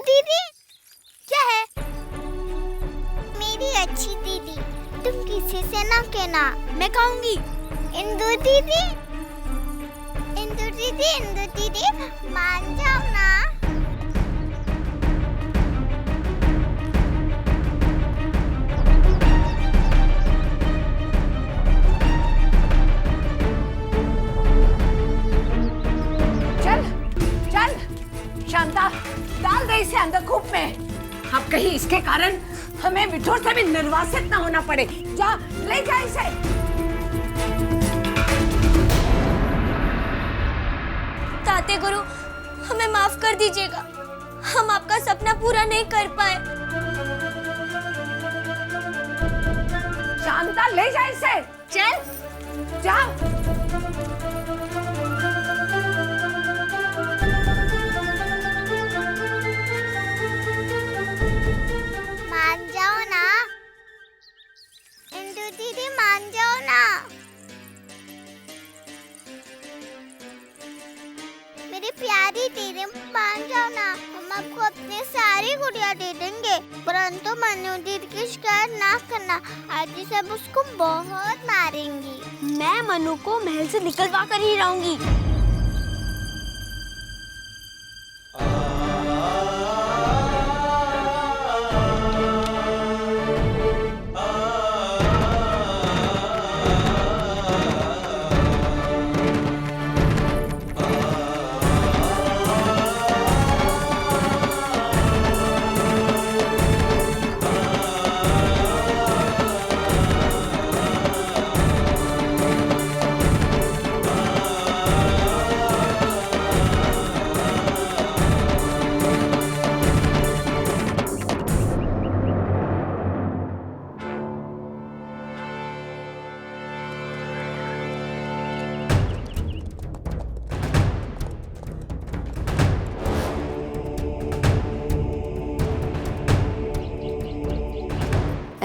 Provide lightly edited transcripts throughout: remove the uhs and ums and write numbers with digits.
दीदी। क्या है? मेरी अच्छी दीदी, तुम किसी से ना कहना। मैं कहूँगी। इंदु दीदी, इंदु दीदी, इंदु दीदी, मान जाओ ना। शांता, डाल दे इसे अंदर कूप में। अब कहीं इसके कारण हमें बिठोर से भी निर्वासित ना होना पड़े। जा, ले जा इसे। ताते गुरु, हमें माफ कर दीजिएगा, हम आपका सपना पूरा नहीं कर पाए। शांता, ले जा इसे। चल जा। मान जाओ ना इंदु दीदी, मान जाओ ना। मेरी प्यारी दीदी, मान जाओ ना। हम आपको अपनी सारी गुड़िया दे देंगे, परंतु मनु दीदी की शिकायत ना करना। आज सब उसको बहुत मारेंगी। मैं मनु को महल से निकलवा कर ही रहूंगी।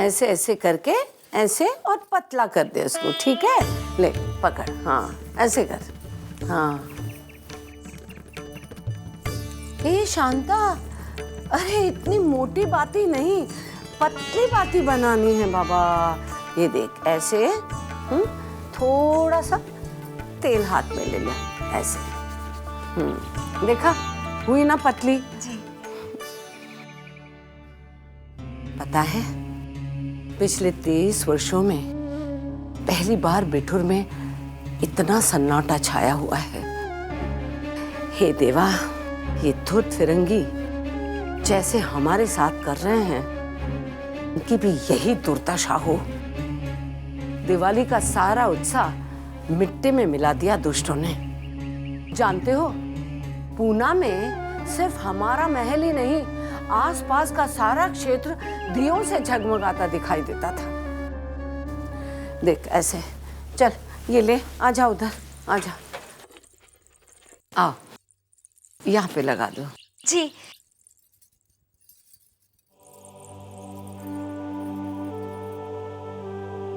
ऐसे ऐसे करके ऐसे और पतला कर दे उसको, ठीक है? ले पकड़, हाँ ऐसे कर, हाँ। ये शांता, अरे इतनी मोटी बाती नहीं, पतली बाती बनानी है बाबा। ये देख ऐसे, थोड़ा सा तेल हाथ में ले ले, ऐसे। देखा, हुई ना पतली? जी। पता है, पिछले 23 वर्षों में पहली बार बिठुर में इतना सन्नाटा छाया हुआ है। हे देवा, ये धुत फिरंगी जैसे हमारे साथ कर रहे हैं, उनकी भी यही दुर्दशा हो। दिवाली का सारा उत्साह मिट्टी में मिला दिया दुष्टों ने। जानते हो, पूना में सिर्फ हमारा महल ही नहीं, आसपास का सारा क्षेत्र दियों से झगमगाता दिखाई देता था। देख ऐसे, चल ये ले, आ जा उधर, आ जा। आओ, यहाँ पे लगा दो। जी।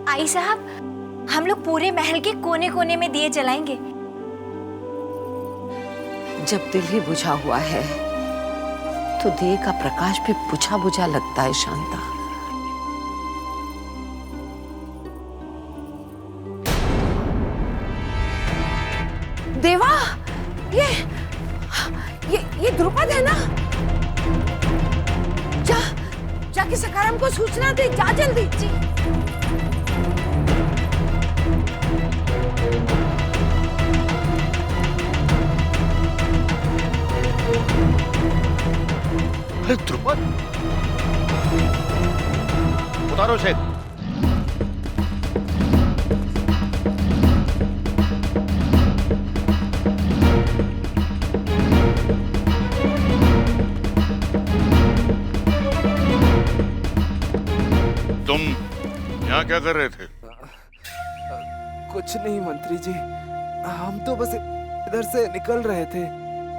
आई साहब, हम लोग पूरे महल के कोने कोने में दिए जलाएंगे। जब दिल ही बुझा हुआ है तो दिए का प्रकाश भी बुझा बुझा लगता है शांता। देवा, ये द्रुपद है ना? जाके सखाराम को सूचना दे, जा जल्दी। जी। अरे द्रुपद, उतारो इसे। तुम यहाँ क्या कर रहे थे? कुछ नहीं मंत्री जी, हम तो बस इधर से निकल रहे थे,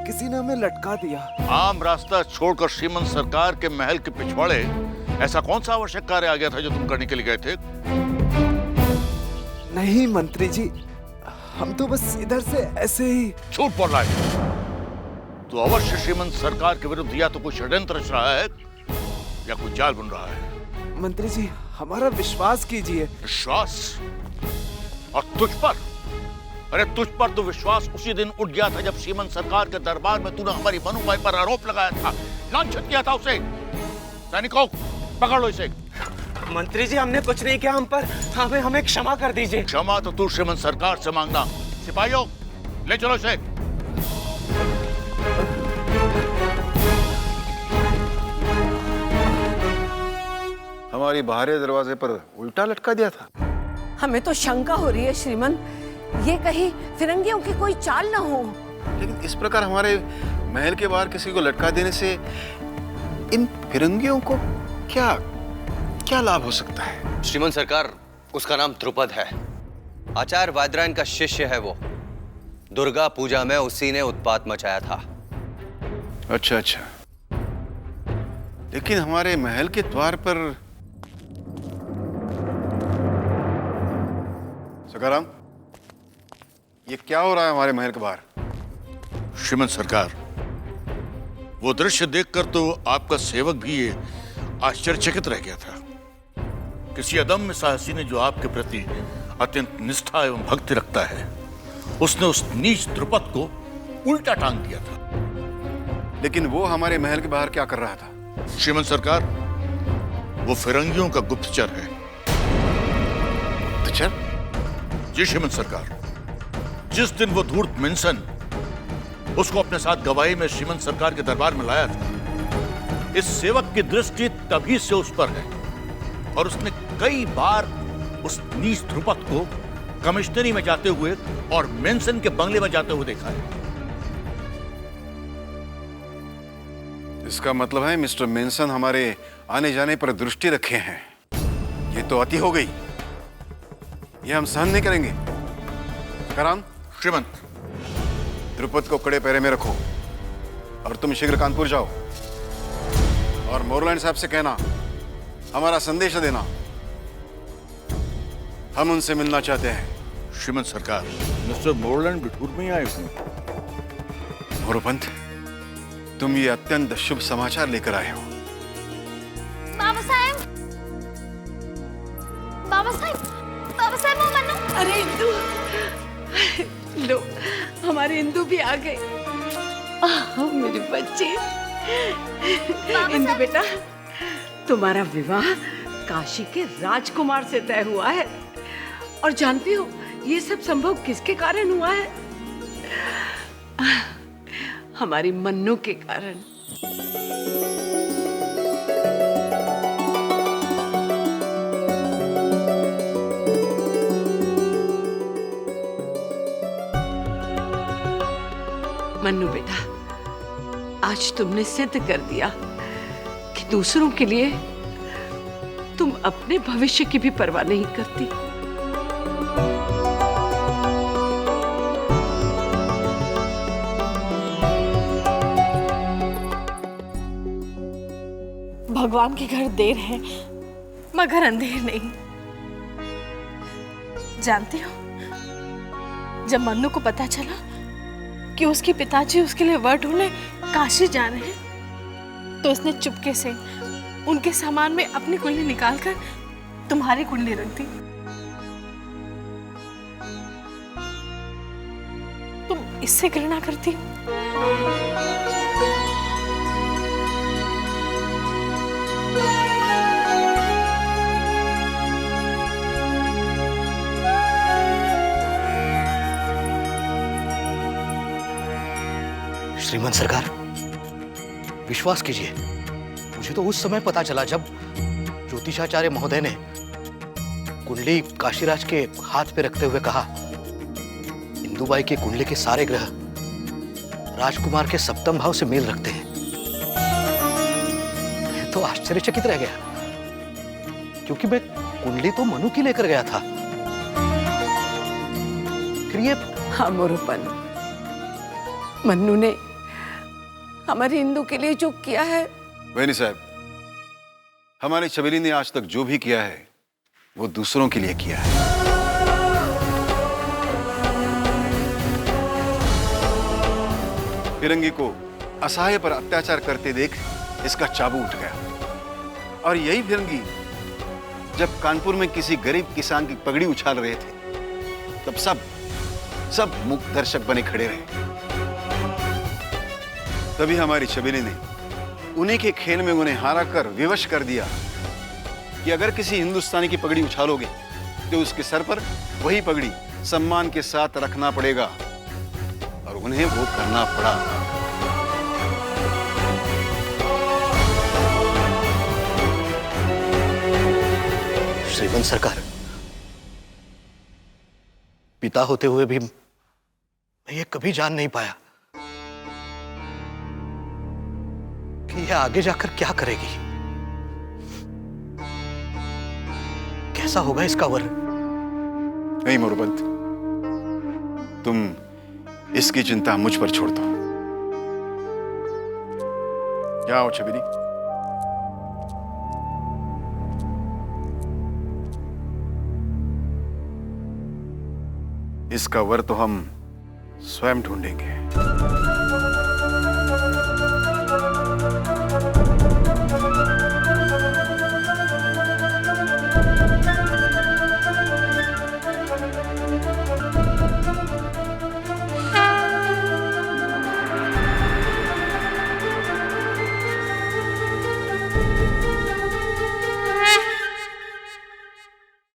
किसी ने हमें लटका दिया। आम रास्ता छोड़कर श्रीमंत सरकार के महल के पिछवाड़े ऐसा कौन सा आवश्यक कार्य आ गया था जो तुम करने के लिए गए थे? नहीं मंत्री जी, हम तो बस इधर से ऐसे ही। झूठ बोल रहा है। तो अवश्य श्रीमंत सरकार के विरुद्ध या तो कोई षड्यंत्र रच रहा है या कोई जाल बुन रहा है। मंत्री जी, हमारा विश्वास कीजिए। विश्वास? और तुझ पर? अरे तुझ पर तो विश्वास उसी दिन उठ गया था जब श्रीमंत सरकार के दरबार में तूने हमारी मनुबाई पर आरोप लगाया था, लांछन किया था उसे। सैनिकों, पकड़ लो इसे। मंत्री जी, हमने कुछ नहीं किया, हम पर हमें क्षमा कर दीजिए। क्षमा तो तू श्रीमंत सरकार से मांगना। सिपाहियों, ले चलो इसे। हमारी बाहरी दरवाजे पर उल्टा लटका दिया था। हमें तो शंका हो रही है श्रीमंत, ये कहीं फिरंगियों की कोई चाल ना हो। लेकिन इस प्रकार हमारे महल के बाहर किसी को लटका देने से इन फिरंगियों को क्या क्या लाभ हो सकता है? श्रीमंत सरकार, उसका नाम द्रुपद है। आचार्य वादरायण का शिष्य है वो। दुर्गा पूजा में उसी ने उत्पात मचाया था। अच्छा अच्छा, लेकिन हमारे महल के द्वार पर सखाराम, ये क्या हो रहा है हमारे महल के बाहर? श्रीमंत सरकार, वो दृश्य देखकर तो आपका सेवक भी ये आश्चर्यचकित रह गया था। किसी अदम्य साहसी ने जो आपके प्रति अत्यंत निष्ठा एवं भक्ति रखता है, उसने उस नीच द्रुपद को उल्टा टांग दिया था। लेकिन वो हमारे महल के बाहर क्या कर रहा था? श्रीमंत सरकार, वो फिरंगियों का गुप्तचर है। गुप्तचर? जी श्रीमंत सरकार, जिस दिन वो धूर्त मिंसन उसको अपने साथ गवाही में श्रीमंत सरकार के दरबार में लाया था, इस सेवक की दृष्टि तभी से उस पर है और उसने कई बार उस नीच ध्रुपद को कमिश्नरी में जाते हुए और मेंसन के बंगले में जाते हुए देखा है। इसका मतलब है मिस्टर मेंसन हमारे आने जाने पर दृष्टि रखे हैं। ये तो अति हो गई, ये हम सहन नहीं करेंगे। सखाराम, श्रीमंत, द्रुपद को कड़े पैरे में रखो और तुम शीघ्र कानपुर जाओ और मोरलैंड साहब से कहना, हमारा संदेश देना, हम उनसे मिलना चाहते हैं। श्रीमंत सरकार, मिस्टर मोरलैंड बिठूर में ही आए हुए। मोरोपंत, तुम ये अत्यंत शुभ समाचार लेकर आए हो। बाबा साहब, बाबा साहब, बाबा साहब, वो मन्नू। अरे इंदु, लो हमारे इंदु भी आ गए। मेरे बच्चे। इंदु बेटा, तुम्हारा विवाह काशी के राजकुमार से तय हुआ है और जानती हो ये सब संभव किसके कारण हुआ है? हमारी मन्नू के कारण। मन्नू बेटा, आज तुमने सिद्ध कर दिया कि दूसरों के लिए तुम अपने भविष्य की भी परवाह नहीं करती। भगवान के घर देर है मगर अंधेर नहीं। जानती हो, जब मन्नू को पता चला कि उसके पिताजी उसके लिए वर ढूंढने काशी जा रहे हैं, तो उसने चुपके से उनके सामान में अपनी कुंडली निकालकर तुम्हारी कुंडली रख दी। तुम इससे घृणा करती हो? श्रीमंत सरकार, विश्वास कीजिए, मुझे तो उस समय पता चला जब ज्योतिषाचार्य महोदय ने कुंडली काशीराज के हाथ पे रखते हुए कहा, इंदुबाई की कुंडली के सारे ग्रह राजकुमार के सप्तम भाव से मेल रखते हैं। मैं तो आश्चर्यचकित रह गया, क्योंकि मैं कुंडली तो मनु की लेकर गया था। फिर ये हाँ मोरोपन, मन्नू ने हमारी इंदु के लिए जो किया है। वैनी साहब, हमारी छबीली ने आज तक जो भी किया है वो दूसरों के लिए किया है। फिरंगी को असहाय पर अत्याचार करते देख इसका चाबू उठ गया। और यही फिरंगी जब कानपुर में किसी गरीब किसान की पगड़ी उछाल रहे थे, तब सब मूक दर्शक बने खड़े रहे। तभी हमारी छबीली ने उन्हीं के खेल में उन्हें हारा कर विवश कर दिया कि अगर किसी हिंदुस्तानी की पगड़ी उछालोगे तो उसके सर पर वही पगड़ी सम्मान के साथ रखना पड़ेगा। और उन्हें वो करना पड़ा। श्रीमंत सरकार, पिता होते हुए भी मैं ये कभी जान नहीं पाया कि ये आगे जाकर क्या करेगी, कैसा होगा इसका वर। नहीं मोरबंत, तुम इसकी चिंता मुझ पर छोड़ दो। जाओ छबीली। इसका वर तो हम स्वयं ढूंढेंगे।